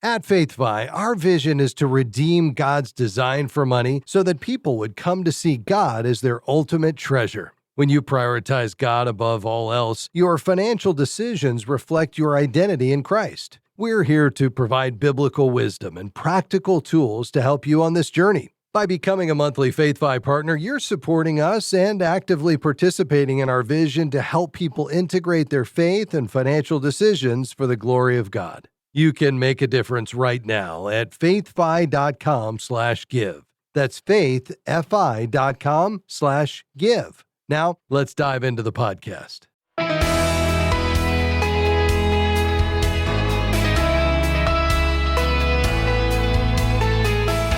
At FaithFi, our vision is to redeem God's design for money so that people would come to see God as their ultimate treasure. When you prioritize God above all else, your financial decisions reflect your identity in Christ. We're here to provide biblical wisdom and practical tools to help you on this journey. By becoming a monthly FaithFi partner, you're supporting us and actively participating in our vision to help people integrate their faith and financial decisions for the glory of God. You can make a difference right now at faithfi.com/give. That's faithfi.com/give. Now, let's dive into the podcast.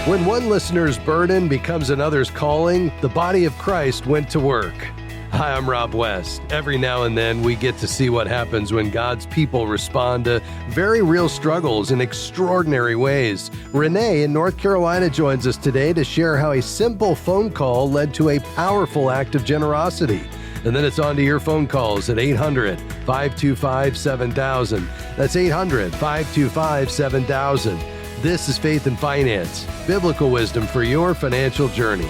When one listener's burden becomes another's calling, the body of Christ went to work. Hi, I'm Rob West. Every now and then we get to see what happens when God's people respond to very real struggles in extraordinary ways. Renee in North Carolina joins us today to share how a simple phone call led to a powerful act of generosity. And then it's on to your phone calls at 800-525-7000. That's 800-525-7000. This is Faith and Finance, biblical wisdom for your financial journey.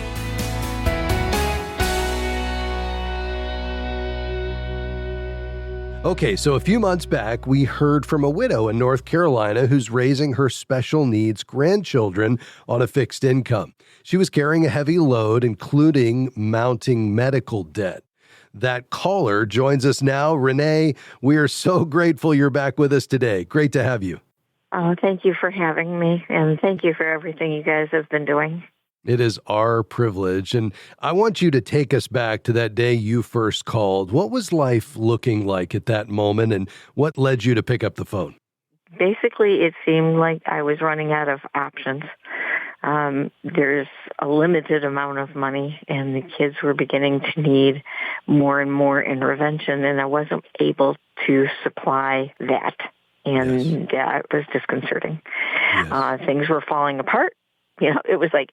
Okay, so a few months back, we heard from a widow in North Carolina who's raising her special needs grandchildren on a fixed income. She was carrying a heavy load, including mounting medical debt. That caller joins us now. Renee, we are so grateful you're back with us today. Great to have you. Oh, thank you for having me, and thank you for everything you guys have been doing. It is our privilege, and I want you to take us back to that day you first called. What was life looking like at that moment, and what led you to pick up the phone? Basically, it seemed like I was running out of options. There's a limited amount of money, and the kids were beginning to need more and more intervention, and I wasn't able to supply that. And that was disconcerting. Yes. Things were falling apart. You know, it was like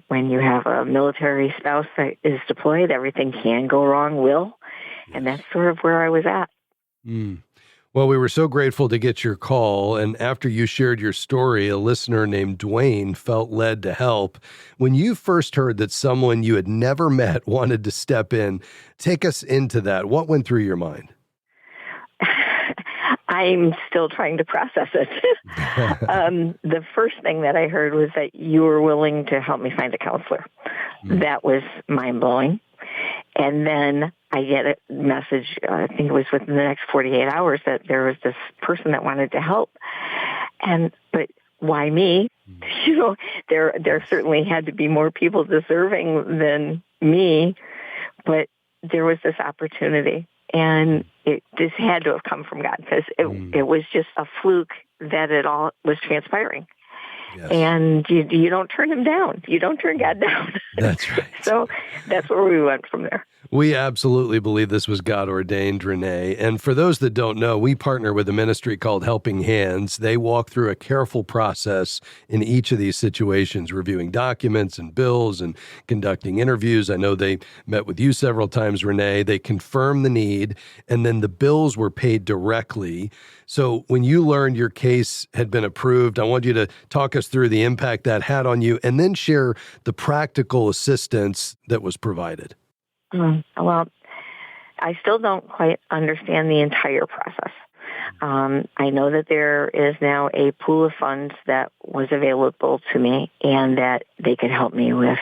when you have a military spouse that is deployed, everything can go wrong, will. Yes. And that's sort of where I was at. Well, we were so grateful to get your call. And after you shared your story, a listener named Dwayne felt led to help. When you first heard that someone you had never met wanted to step in, take us into that. What went through your mind? I'm still trying to process it. The first thing that I heard was that you were willing to help me find a counselor. That was mind-blowing. And then I get a message, I think it was within the next 48 hours, that there was this person that wanted to help. But why me? You know, there certainly had to be more people deserving than me, but there was this opportunity. And it just had to have come from God, because it was just a fluke that it all was transpiring. Yes. And you don't turn him down. You don't turn God down. That's right. So that's where we went from there. We absolutely believe this was God ordained, Renee. And for those that don't know, we partner with a ministry called Helping Hands. They walk through a careful process in each of these situations, reviewing documents and bills and conducting interviews. I know they met with you several times, Renee. They confirmed the need, and then the bills were paid directly. So when you learned your case had been approved, I want you to talk us through the impact that had on you, and then share the practical assistance that was provided. Well, I still don't quite understand the entire process. I know that there is now a pool of funds that was available to me, and that they could help me with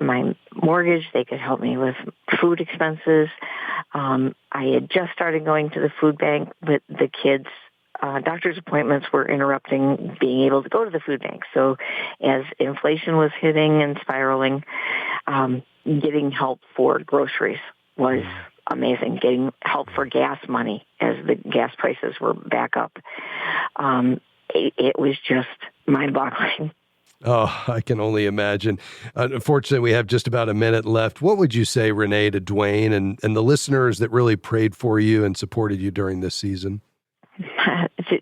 my mortgage. They could help me with food expenses. I had just started going to the food bank, but the kids' doctor's appointments were interrupting being able to go to the food bank. So as inflation was hitting and spiraling, getting help for groceries was amazing. Getting help for gas money as the gas prices were back up. It was just mind-boggling. Oh, I can only imagine. Unfortunately, we have just about a minute left. What would you say, Renee, to Dwayne and the listeners that really prayed for you and supported you during this season?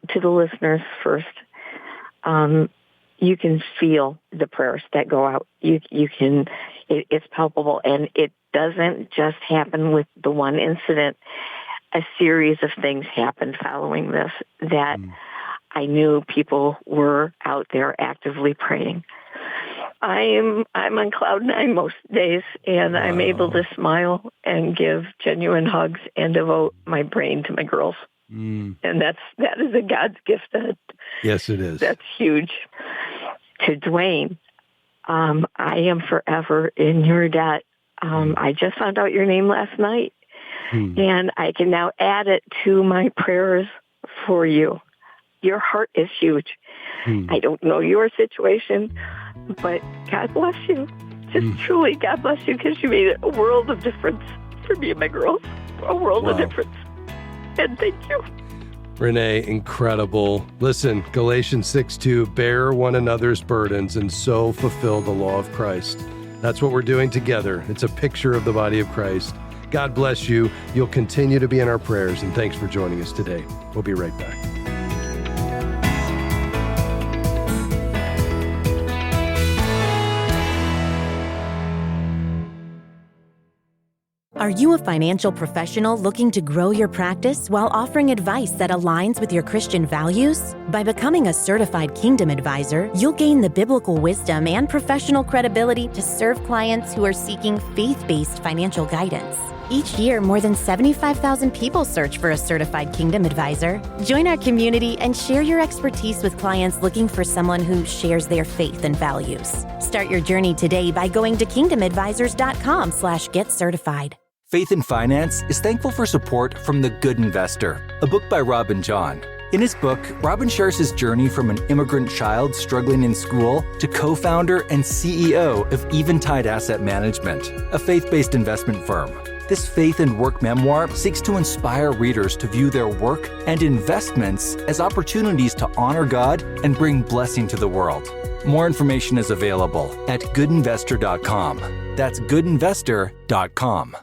To the listeners first, you can feel the prayers that go out. You can, it's palpable, and it doesn't just happen with the one incident. A series of things happened following this that I knew people were out there actively praying. I'm on cloud nine most days, and I'm able to smile and give genuine hugs and devote my brain to my girls. And that is a God's gift. Yes, it is. That's huge. To Dwayne, I am forever in your debt. I just found out your name last night, and I can now add it to my prayers for you. Your heart is huge. I don't know your situation, but God bless you. Just truly, God bless you, because you made a world of difference for me and my girls. A world of difference. And thank you. Renee, incredible. Listen, Galatians 6:2, bear one another's burdens and so fulfill the law of Christ. That's what we're doing together. It's a picture of the body of Christ. God bless you. You'll continue to be in our prayers, and thanks for joining us today. We'll be right back. Are you a financial professional looking to grow your practice while offering advice that aligns with your Christian values? By becoming a certified Kingdom Advisor, you'll gain the biblical wisdom and professional credibility to serve clients who are seeking faith-based financial guidance. Each year, more than 75,000 people search for a certified Kingdom Advisor. Join our community and share your expertise with clients looking for someone who shares their faith and values. Start your journey today by going to kingdomadvisors.com/getcertified. Faith in Finance is thankful for support from The Good Investor, a book by Robin John. In his book, Robin shares his journey from an immigrant child struggling in school to co-founder and CEO of Eventide Asset Management, a faith-based investment firm. This faith and work memoir seeks to inspire readers to view their work and investments as opportunities to honor God and bring blessing to the world. More information is available at goodinvestor.com. That's goodinvestor.com.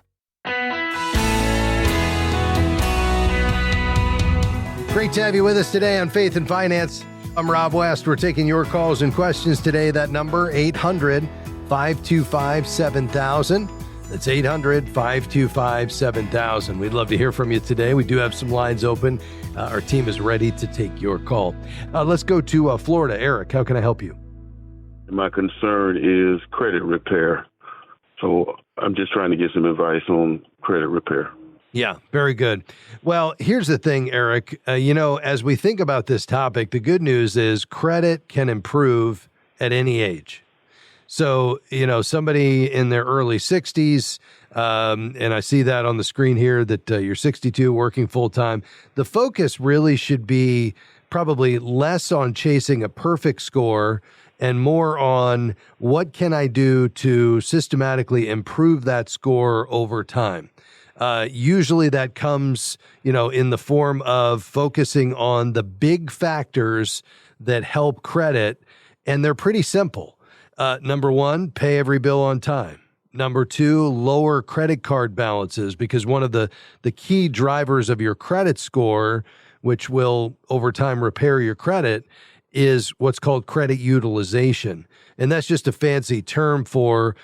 Great to have you with us today on Faith and Finance. I'm Rob West. We're taking your calls and questions today. That number, 800-525-7000. That's 800-525-7000. We'd love to hear from you today. We do have some lines open. Our team is ready to take your call. Let's go to Florida. Eric, how can I help you? My concern is credit repair. So I'm just trying to get some advice on credit repair. Yeah, very good. Well, here's the thing, Eric. As we think about this topic, the good news is credit can improve at any age. So, somebody in their early 60s, and I see that on the screen here that you're 62, working full-time. The focus really should be probably less on chasing a perfect score and more on what can I do to systematically improve that score over time. Usually that comes, in the form of focusing on the big factors that help credit, and they're pretty simple. Number one, pay every bill on time. Number two, lower credit card balances, because one of the key drivers of your credit score, which will over time repair your credit, is what's called credit utilization. And that's just a fancy term for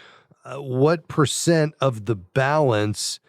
what percent of the balance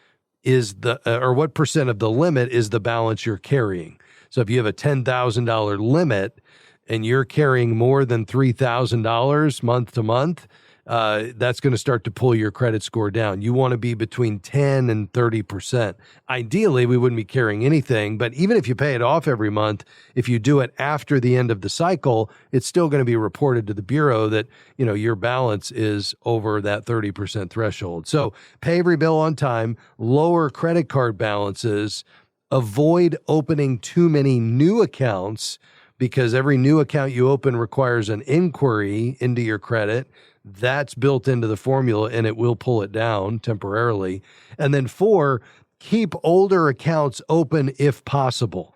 is or what percent of the limit is the balance you're carrying. So if you have a $10,000 limit and you're carrying more than $3,000 month to month, that's going to start to pull your credit score down. You want to be between 10 and 30%. Ideally, we wouldn't be carrying anything, but even if you pay it off every month, if you do it after the end of the cycle, it's still going to be reported to the bureau that, your balance is over that 30% threshold. So pay every bill on time, lower credit card balances, avoid opening too many new accounts, because every new account you open requires an inquiry into your credit. That's built into the formula, and it will pull it down temporarily. And then 4, keep older accounts open if possible,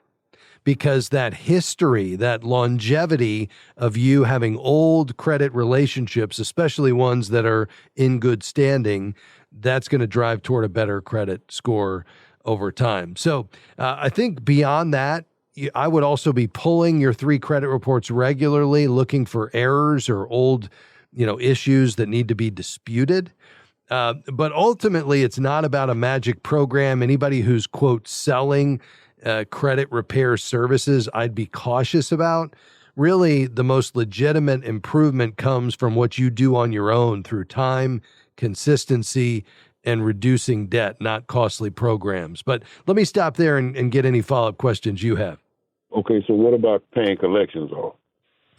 because that history, that longevity of you having old credit relationships, especially ones that are in good standing, that's going to drive toward a better credit score over time. So I think beyond that, I would also be pulling your 3 credit reports regularly, looking for errors or old issues that need to be disputed. But ultimately, it's not about a magic program. Anybody who's, quote, selling credit repair services, I'd be cautious about. Really, the most legitimate improvement comes from what you do on your own through time, consistency, and reducing debt, not costly programs. But let me stop there and get any follow-up questions you have. Okay, so what about paying collections off?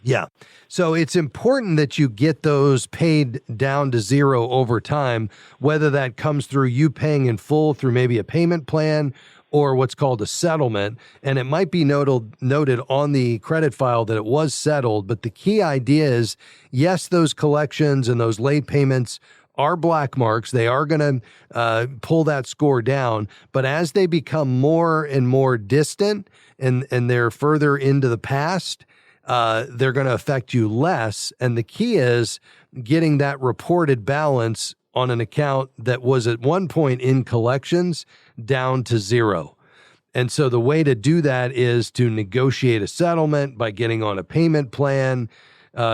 Yeah. So it's important that you get those paid down to zero over time, whether that comes through you paying in full through maybe a payment plan or what's called a settlement. And it might be noted on the credit file that it was settled. But the key idea is, yes, those collections and those late payments are black marks. They are going to pull that score down. But as they become more and more distant and they're further into the past, they're going to affect you less. And the key is getting that reported balance on an account that was at one point in collections down to zero. And so the way to do that is to negotiate a settlement by getting on a payment plan.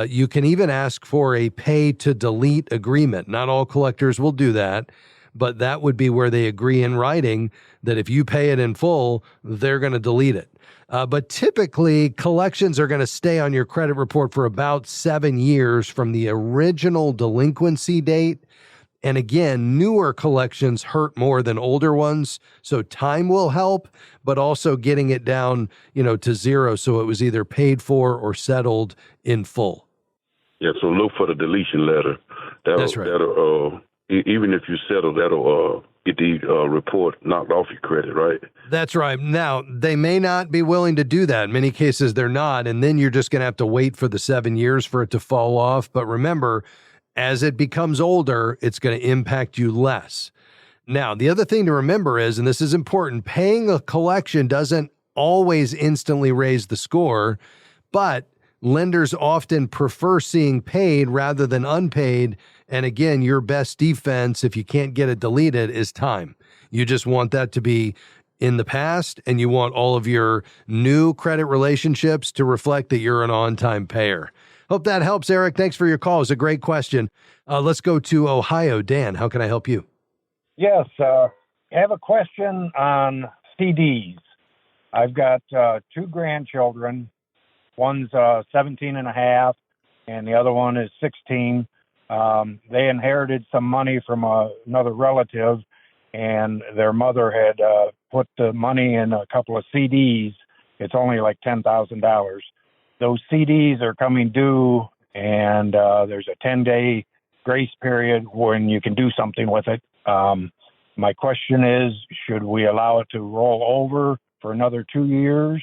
You can even ask for a pay to delete agreement. Not all collectors will do that, but that would be where they agree in writing that if you pay it in full, they're going to delete it. But typically, collections are going to stay on your credit report for about 7 years from the original delinquency date. And again, newer collections hurt more than older ones. So time will help, but also getting it down, to zero. So it was either paid for or settled in full. Yeah, so look for the deletion letter. That's right. Even if you settle, that'll get the report knocked off your credit, right? That's right. Now, they may not be willing to do that. In many cases, they're not. And then you're just going to have to wait for the 7 years for it to fall off. But remember, as it becomes older, it's going to impact you less. Now, the other thing to remember is, and this is important, paying a collection doesn't always instantly raise the score, but lenders often prefer seeing paid rather than unpaid. And again, your best defense, if you can't get it deleted, is time. You just want that to be in the past, and you want all of your new credit relationships to reflect that you're an on-time payer. Hope that helps, Eric. Thanks for your call. It's a great question. Let's go to Ohio. Dan, how can I help you? Yes, I have a question on CDs. I've got 2 grandchildren. One's 17 and a half, and the other one is 16. They inherited some money from another relative, and their mother had put the money in a couple of CDs. It's only like $10,000. Those CDs are coming due, and there's a 10-day grace period when you can do something with it. My question is, should we allow it to roll over for another 2 years?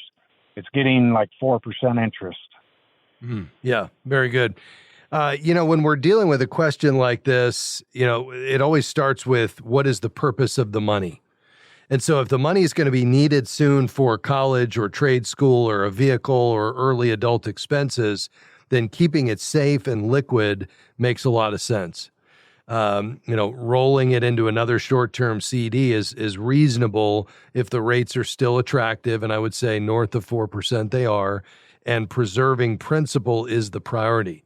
It's getting like 4% interest. Yeah, very good. When we're dealing with a question like this, it always starts with what is the purpose of the money? And so if the money is going to be needed soon for college or trade school or a vehicle or early adult expenses, then keeping it safe and liquid makes a lot of sense. Rolling it into another short-term CD is reasonable if the rates are still attractive, and I would say north of 4% they are, and preserving principal is the priority.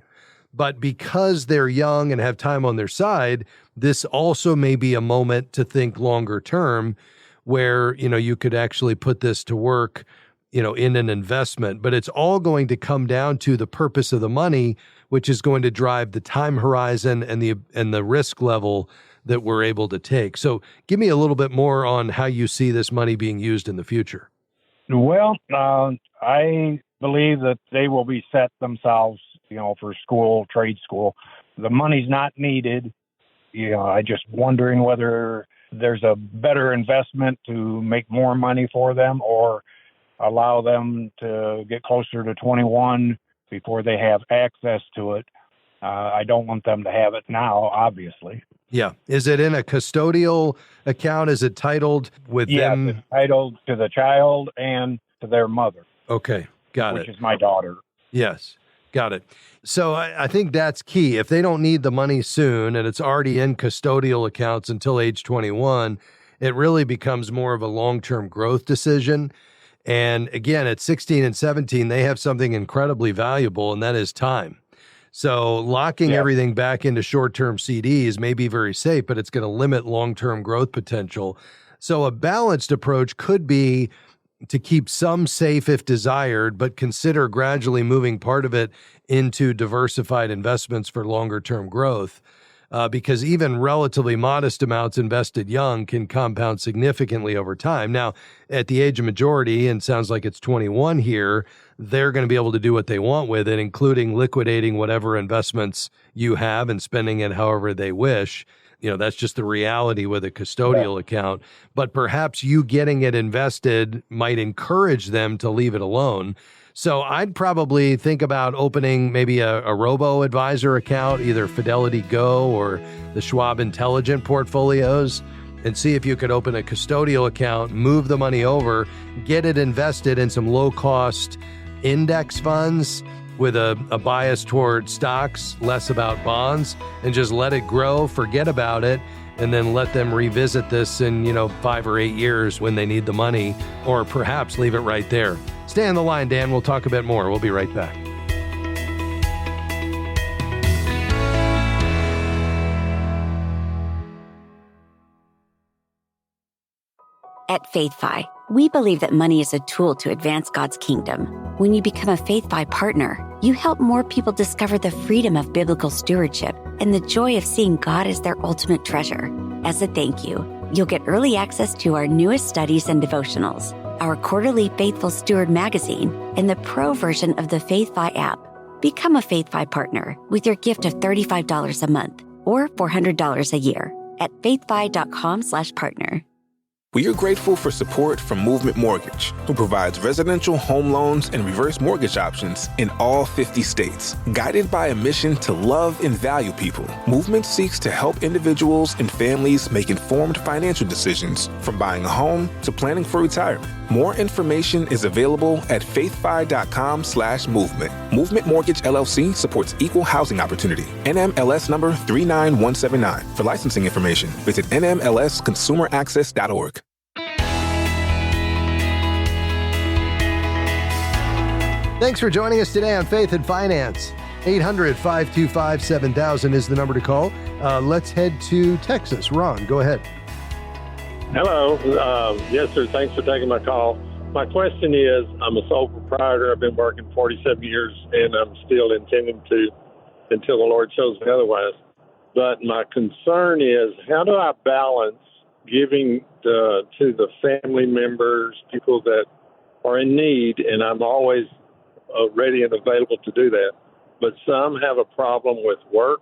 But because they're young and have time on their side, this also may be a moment to think longer term where, you could actually put this to work, in an investment. But it's all going to come down to the purpose of the money, which is going to drive the time horizon and the risk level that we're able to take. So give me a little bit more on how you see this money being used in the future. Well, I believe that they will be set themselves, for school, trade school. The money's not needed. I just wondering whether there's a better investment to make more money for them or allow them to get closer to 21 before they have access to it. I don't want them to have it now, obviously. Yeah. Is it in a custodial account? Is it titled with them? Yes, it's titled to the child and to their mother. Okay. Got it. Which is my daughter. Yes. Got it. So I think that's key. If they don't need the money soon and it's already in custodial accounts until age 21, it really becomes more of a long-term growth decision. And again, at 16 and 17, they have something incredibly valuable, and that is time. So locking everything back into short-term CDs may be very safe, but it's going to limit long-term growth potential. So a balanced approach could be to keep some safe if desired, but consider gradually moving part of it into diversified investments for longer-term growth. Because even relatively modest amounts invested young can compound significantly over time. Now, at the age of majority, and sounds like it's 21 here, they're going to be able to do what they want with it, including liquidating whatever investments you have and spending it however they wish. That's just the reality with a custodial account. But perhaps you getting it invested might encourage them to leave it alone. So I'd probably think about opening maybe a robo-advisor account, either Fidelity Go or the Schwab Intelligent portfolios, and see if you could open a custodial account, move the money over, get it invested in some low-cost index funds with a bias toward stocks, less about bonds, and just let it grow, forget about it, and then let them revisit this in, 5 or 8 years when they need the money, or perhaps leave it right there. Stay on the line, Dan. We'll talk a bit more. We'll be right back. At FaithFi, we believe that money is a tool to advance God's kingdom. When you become a FaithFi partner, you help more people discover the freedom of biblical stewardship and the joy of seeing God as their ultimate treasure. As a thank you, you'll get early access to our newest studies and devotionals, our quarterly Faithful Steward magazine, and the pro version of the FaithFi app. Become a FaithFi partner with your gift of $35 a month or $400 a year at faithfi.com/partner. We are grateful for support from Movement Mortgage, who provides residential home loans and reverse mortgage options in all 50 states. Guided by a mission to love and value people, Movement seeks to help individuals and families make informed financial decisions, from buying a home to planning for retirement. More information is available at faithfi.com/movement. Movement Mortgage LLC supports equal housing opportunity. NMLS number 39179. For licensing information, visit nmlsconsumeraccess.org. Thanks for joining us today on Faith and Finance. 800-525-7000 is the number to call. Let's head to Texas. Ron, go ahead. Hello. Yes, sir. Thanks for taking my call. My question is, I'm a sole proprietor. I've been working 47 years, and I'm still intending to until the Lord shows me otherwise. But my concern is, how do I balance giving to the family members, people that are in need, and I'm always ready and available to do that. But some have a problem with work,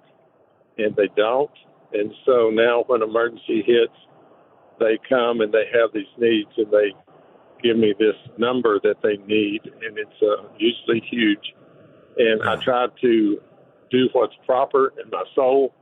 and they don't. And so now when emergency hits, they come and they have these needs, and they give me this number that they need, and it's usually huge. And I try to do what's proper in my soul,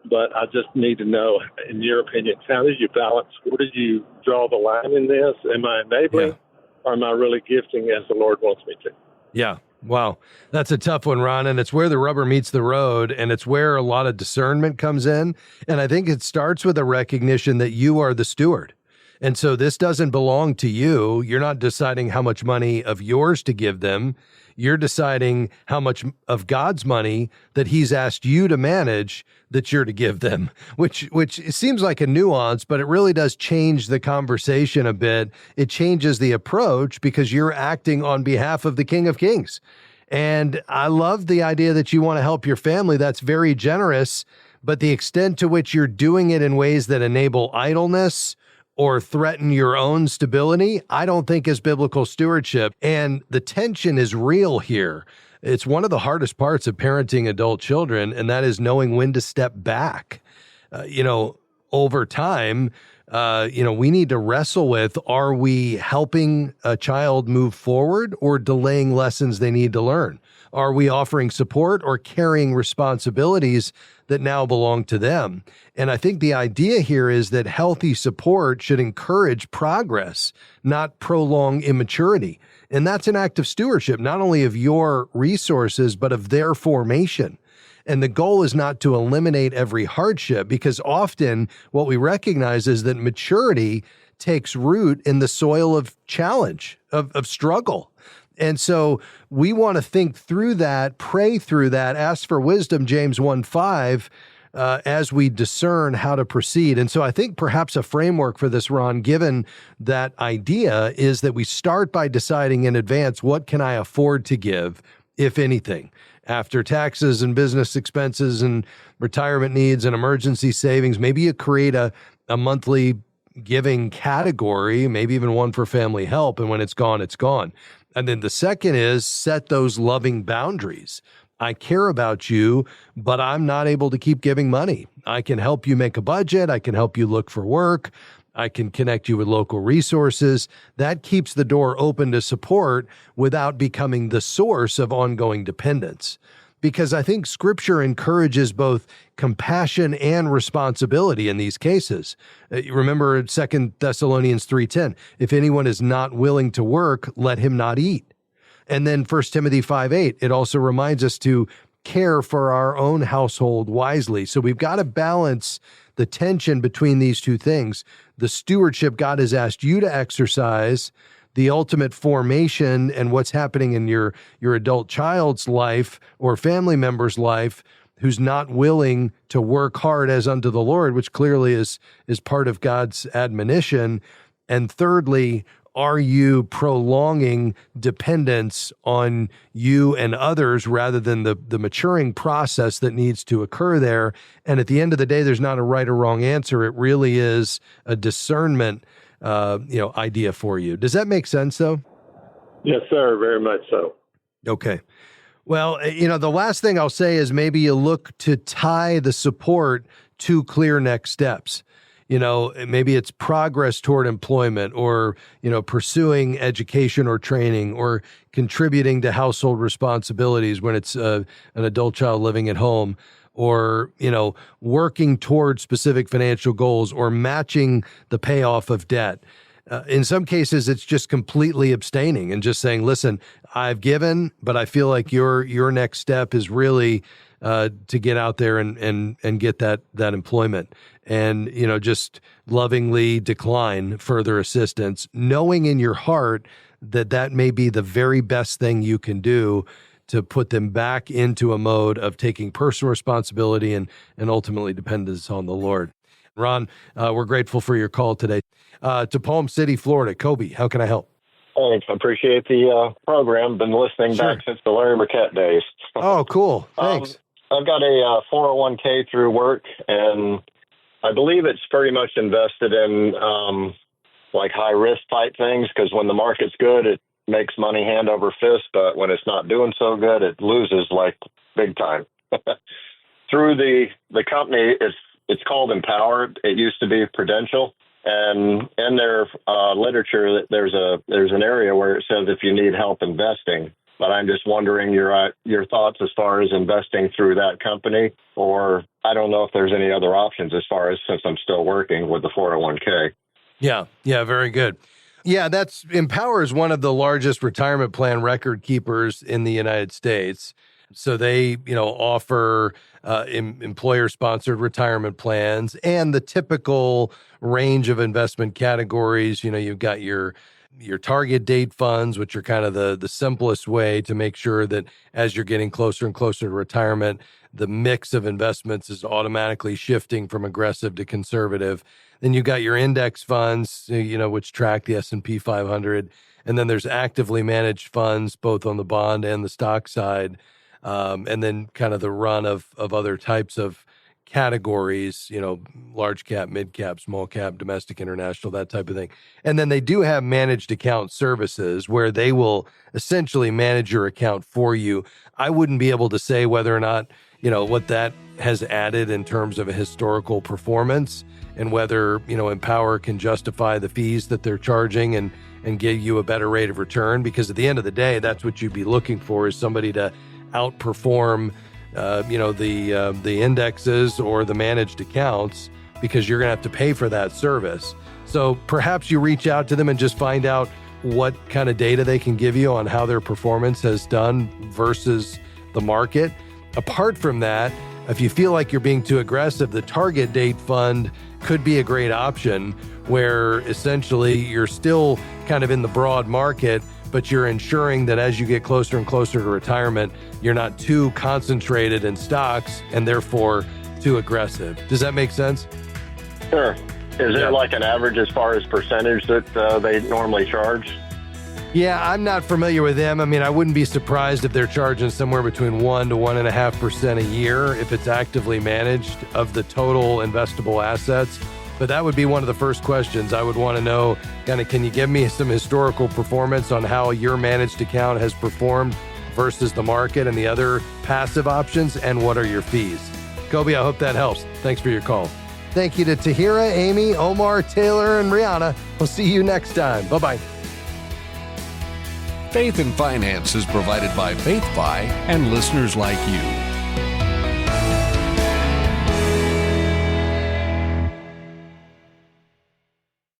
but I just need to know, in your opinion, how do you balance? Where do you draw the line in this? Am I enabling, or am I really gifting as the Lord wants me to? Yeah. Wow. That's a tough one, Ron. And it's where the rubber meets the road, and it's where a lot of discernment comes in. And I think it starts with a recognition that you are the steward. And so this doesn't belong to you. You're not deciding how much money of yours to give them. You're deciding how much of God's money that he's asked you to manage that you're to give them, which seems like a nuance, but it really does change the conversation a bit. It changes the approach because you're acting on behalf of the King of Kings. And I love the idea that you want to help your family. That's very generous, but the extent to which you're doing it in ways that enable idleness or threaten your own stability, I don't think is biblical stewardship. And the tension is real here. It's one of the hardest parts of parenting adult children, and that is knowing when to step back. Over time, we need to wrestle with, are we helping a child move forward or delaying lessons they need to learn? Are we offering support or carrying responsibilities that now belong to them? And I think the idea here is that healthy support should encourage progress, not prolong immaturity. And that's an act of stewardship, not only of your resources, but of their formation. And the goal is not to eliminate every hardship, because often what we recognize is that maturity takes root in the soil of challenge, of struggle. And so we want to think through that, pray through that, ask for wisdom, James 1:5, as we discern how to proceed. And so I think perhaps a framework for this, Ron, given that idea, is that we start by deciding in advance, what can I afford to give, if anything, after taxes and business expenses and retirement needs and emergency savings. Maybe you create a monthly giving category, maybe even one for family help. And when it's gone, it's gone. And then the second is set those loving boundaries. I care about you, but I'm not able to keep giving money. I can help you make a budget. I can help you look for work. I can connect you with local resources. That keeps the door open to support without becoming the source of ongoing dependence. Because I think Scripture encourages both compassion and responsibility in these cases. Remember 2 Thessalonians 3:10, if anyone is not willing to work, let him not eat. And then 1 Timothy 5:8, it also reminds us to care for our own household wisely. So we've got to balance the tension between these two things. The stewardship God has asked you to exercise, the ultimate formation and what's happening in your adult child's life or family member's life who's not willing to work hard as unto the Lord, which clearly is part of God's admonition. And thirdly, are you prolonging dependence on you and others rather than the maturing process that needs to occur there? And at the end of the day, there's not a right or wrong answer. It really is a discernment idea for you. Does that make sense, though? Yes, sir. Very much so. Okay. Well, the last thing I'll say is maybe you look to tie the support to clear next steps. Maybe it's progress toward employment or, pursuing education or training or contributing to household responsibilities when it's an adult child living at home, or, working toward specific financial goals or matching the payoff of debt. In some cases, it's just completely abstaining and just saying, listen, I've given, but I feel like your next step is really to get out there and get that employment and, just lovingly decline further assistance, knowing in your heart that may be the very best thing you can do to put them back into a mode of taking personal responsibility and ultimately dependence on the Lord. Ron, we're grateful for your call today. To Palm City, Florida. Kobe, how can I help? Thanks. I appreciate the program. Been listening back since the Larry Marquette days. Oh, cool. Thanks. I've got a 401k through work, and I believe it's pretty much invested in like high risk type things, because when the market's good, it makes money hand over fist, but when it's not doing so good, it loses like big time. Through the company, it's called Empower. It used to be Prudential. And in their literature, there's an area where it says if you need help investing. But I'm just wondering your thoughts as far as investing through that company, or I don't know if there's any other options as far as, since I'm still working with the 401k. Yeah, very good. Yeah, Empower is one of the largest retirement plan record keepers in the United States. So they, offer employer-sponsored retirement plans and the typical range of investment categories. You've got your target date funds, which are kind of the simplest way to make sure that as you're getting closer and closer to retirement, the mix of investments is automatically shifting from aggressive to conservative. Then you've got your index funds, which track the S&P 500. And then there's actively managed funds, both on the bond and the stock side. And then kind of the run of other types of categories, large cap, mid cap, small cap, domestic, international, that type of thing. And then they do have managed account services where they will essentially manage your account for you. I wouldn't be able to say whether or not, what that has added in terms of a historical performance and whether, Empower can justify the fees that they're charging and give you a better rate of return, because at the end of the day, that's what you'd be looking for, is somebody to outperform the indexes or the managed accounts, because you're going to have to pay for that service. So perhaps you reach out to them and just find out what kind of data they can give you on how their performance has done versus the market. Apart from that, if you feel like you're being too aggressive, the target date fund could be a great option, where essentially you're still kind of in the broad market, but you're ensuring that as you get closer and closer to retirement, you're not too concentrated in stocks, and therefore too aggressive. Does that make sense? Sure. Is there like an average as far as percentage that they normally charge? Yeah, I'm not familiar with them. I mean, I wouldn't be surprised if they're charging somewhere between 1 to 1.5% a year if it's actively managed of the total investable assets. But that would be one of the first questions I would want to know. Kind of, can you give me some historical performance on how your managed account has performed versus the market and the other passive options, and what are your fees? Kobe, I hope that helps. Thanks for your call. Thank you to Tahira, Amy, Omar, Taylor, and Rihanna. We'll see you next time. Bye-bye. Faith and Finance is provided by FaithFi and listeners like you.